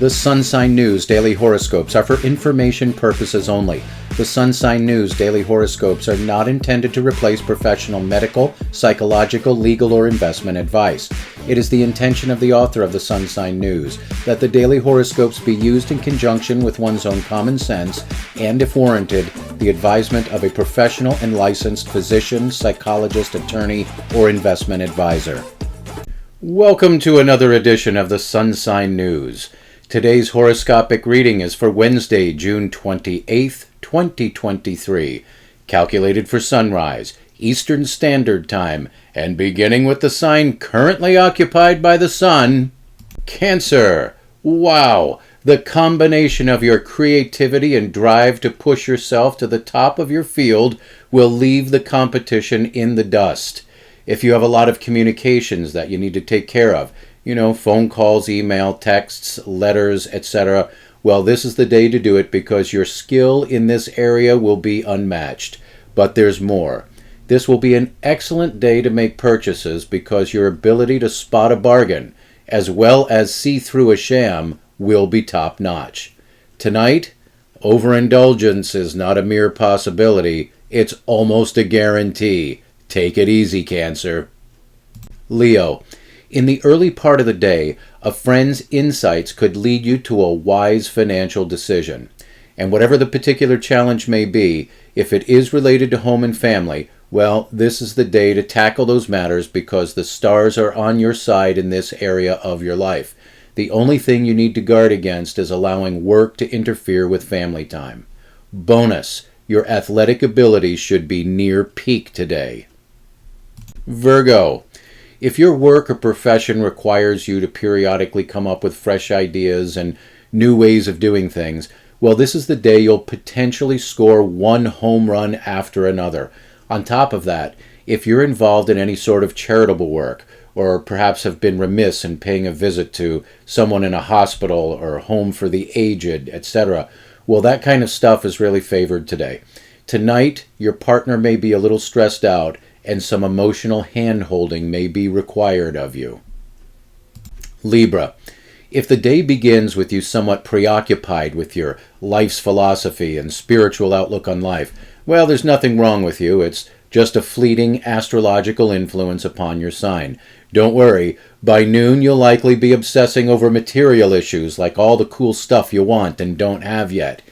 The Sun Sign News Daily Horoscopes are for information purposes only. The Sun Sign News Daily Horoscopes are not intended to replace professional medical, psychological, legal, or investment advice. It is the intention of the author of the Sun Sign News that the daily horoscopes be used in conjunction with one's own common sense and, if warranted, the advisement of a professional and licensed physician, psychologist, attorney, or investment advisor. Welcome to another edition of the Sun Sign News. Today's horoscopic reading is for Wednesday, June 28th, 2023, calculated for sunrise, Eastern Standard Time, and beginning with the sign currently occupied by the Sun, Cancer. Wow! The combination of your creativity and drive to push yourself to the top of your field will leave the competition in the dust. If you have a lot of communications that you need to take care of, phone calls, email, texts, letters, etc., well, this is the day to do it because your skill in this area will be unmatched. But there's more. This will be an excellent day to make purchases because your ability to spot a bargain, as well as see through a sham, will be top-notch. Tonight, overindulgence is not a mere possibility, it's almost a guarantee. Take it easy, Cancer. Leo. In the early part of the day, a friend's insights could lead you to a wise financial decision. And whatever the particular challenge may be, if it is related to home and family, well, this is the day to tackle those matters because the stars are on your side in this area of your life. The only thing you need to guard against is allowing work to interfere with family time. Bonus, your athletic abilities should be near peak today. Virgo. If your work or profession requires you to periodically come up with fresh ideas and new ways of doing things, well, this is the day you'll potentially score one home run after another. On top of that, if you're involved in any sort of charitable work, or perhaps have been remiss in paying a visit to someone in a hospital or home for the aged, etc., well, that kind of stuff is really favored today. Tonight, your partner may be a little stressed out, and some emotional hand-holding may be required of you. Libra. If the day begins with you somewhat preoccupied with your life's philosophy and spiritual outlook on life, well, there's nothing wrong with you. It's just a fleeting astrological influence upon your sign. Don't worry, by noon you'll likely be obsessing over material issues like all the cool stuff you want and don't have yet.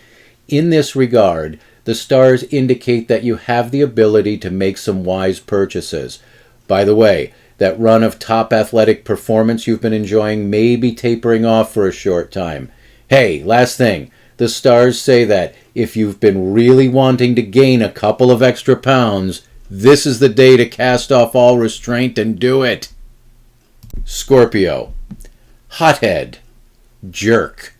In this regard, the stars indicate that you have the ability to make some wise purchases. By the way, that run of top athletic performance you've been enjoying may be tapering off for a short time. Hey, last thing, the stars say that if you've been really wanting to gain a couple of extra pounds, this is the day to cast off all restraint and do it. Scorpio. Hothead. Jerk.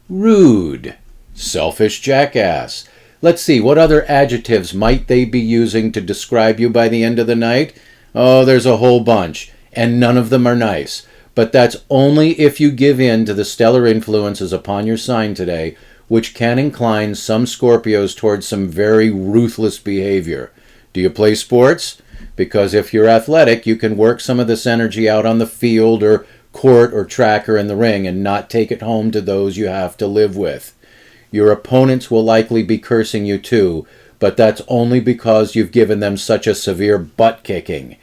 Rude. Selfish jackass. Let's see, what other adjectives might they be using to describe you by the end of the night? Oh, there's a whole bunch, and none of them are nice. But that's only if you give in to the stellar influences upon your sign today, which can incline some Scorpios towards some very ruthless behavior. Do you play sports? Because if you're athletic, you can work some of this energy out on the field or court or track or in the ring and not take it home to those you have to live with. Your opponents will likely be cursing you too, but that's only because you've given them such a severe butt-kicking.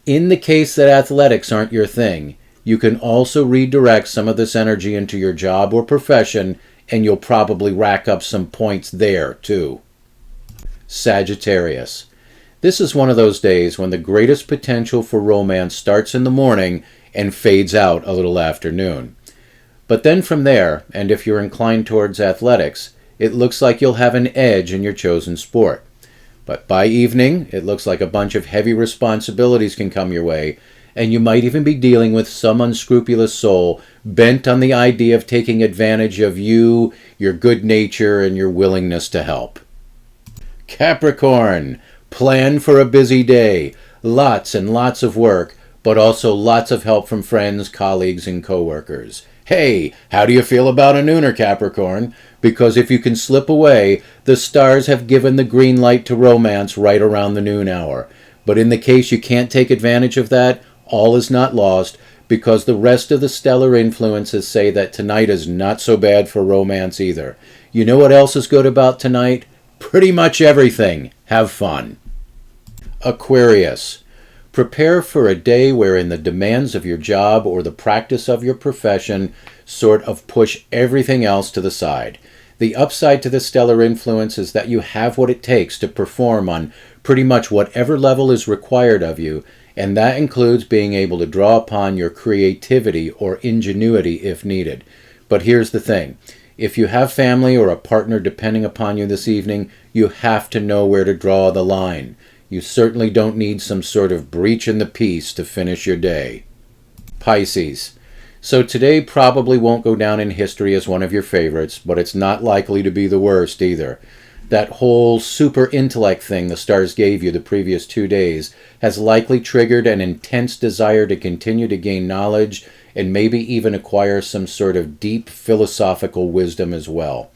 In the case that athletics aren't your thing, you can also redirect some of this energy into your job or profession, and you'll probably rack up some points there too. Sagittarius. This is one of those days when the greatest potential for romance starts in the morning and fades out a little after noon. But then from there, and if you're inclined towards athletics, it looks like you'll have an edge in your chosen sport. But by evening, it looks like a bunch of heavy responsibilities can come your way, and you might even be dealing with some unscrupulous soul bent on the idea of taking advantage of you, your good nature, and your willingness to help. Capricorn. Plan for a busy day. Lots and lots of work, but also lots of help from friends, colleagues, and coworkers. Hey, how do you feel about a nooner, Capricorn? Because if you can slip away, the stars have given the green light to romance right around the noon hour. But in the case you can't take advantage of that, all is not lost because the rest of the stellar influences say that tonight is not so bad for romance either. You know what else is good about tonight? Pretty much everything. Have fun. Aquarius. Prepare for a day wherein the demands of your job or the practice of your profession sort of push everything else to the side. The upside to the stellar influence is that you have what it takes to perform on pretty much whatever level is required of you, and that includes being able to draw upon your creativity or ingenuity if needed. But here's the thing. If you have family or a partner depending upon you this evening, you have to know where to draw the line. You certainly don't need some sort of breach in the peace to finish your day. Pisces. So today probably won't go down in history as one of your favorites, but it's not likely to be the worst either. That whole super intellect thing the stars gave you the previous 2 days has likely triggered an intense desire to continue to gain knowledge and maybe even acquire some sort of deep philosophical wisdom as well.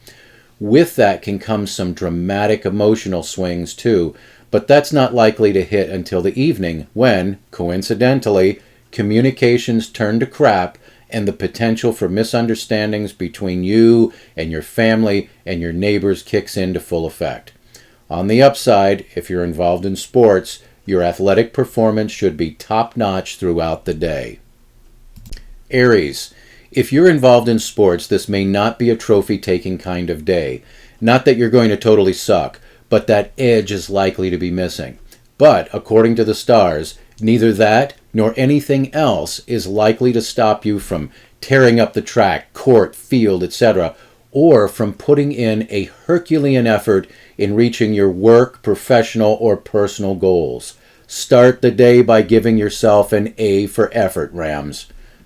With that can come some dramatic emotional swings too, but that's not likely to hit until the evening when, coincidentally, communications turn to crap and the potential for misunderstandings between you and your family and your neighbors kicks into full effect. On the upside, if you're involved in sports, your athletic performance should be top-notch throughout the day. Aries. If you're involved in sports, this may not be a trophy-taking kind of day. Not that you're going to totally suck, but that edge is likely to be missing. But, according to the stars, neither that nor anything else is likely to stop you from tearing up the track, court, field, etc., or from putting in a Herculean effort in reaching your work, professional, or personal goals. Start the day by giving yourself an A for effort, Rams.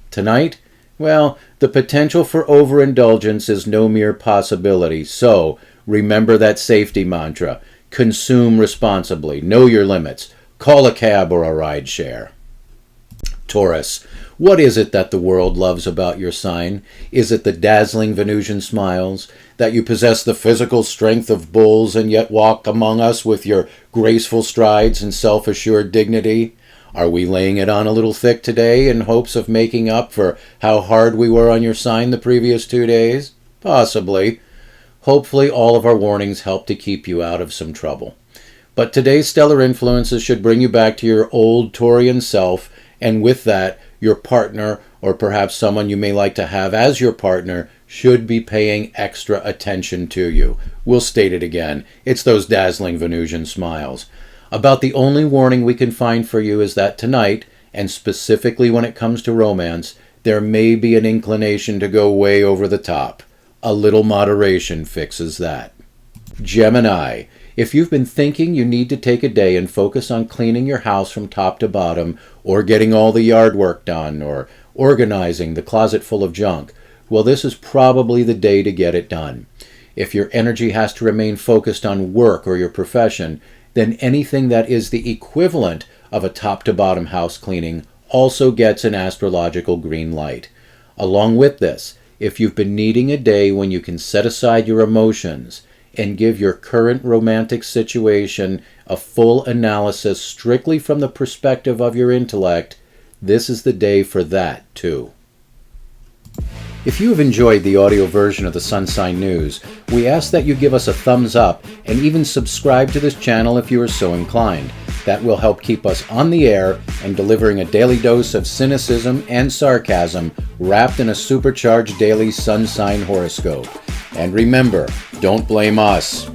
Tonight? Well, the potential for overindulgence is no mere possibility, so remember that safety mantra. Consume responsibly. Know your limits. Call a cab or a ride share. Taurus. What is it that the world loves about your sign? Is it the dazzling Venusian smiles? That you possess the physical strength of bulls and yet walk among us with your graceful strides and self-assured dignity? Are we laying it on a little thick today in hopes of making up for how hard we were on your sign the previous 2 days? Possibly. Hopefully all of our warnings help to keep you out of some trouble. But today's stellar influences should bring you back to your old Taurian self, and with that, your partner, or perhaps someone you may like to have as your partner, should be paying extra attention to you. We'll state it again. It's those dazzling Venusian smiles. About the only warning we can find for you is that tonight, and specifically when it comes to romance, there may be an inclination to go way over the top. A little moderation fixes that. Gemini. If you've been thinking you need to take a day and focus on cleaning your house from top to bottom, or getting all the yard work done, or organizing the closet full of junk, well, this is probably the day to get it done. If your energy has to remain focused on work or your profession, then anything that is the equivalent of a top to bottom house cleaning also gets an astrological green light. Along with this, if you've been needing a day when you can set aside your emotions and give your current romantic situation a full analysis strictly from the perspective of your intellect, this is the day for that too. If you have enjoyed the audio version of the Sun Sign News, we ask that you give us a thumbs up and even subscribe to this channel if you are so inclined. That will help keep us on the air and delivering a daily dose of cynicism and sarcasm wrapped in a supercharged daily sun sign horoscope. And remember, don't blame us.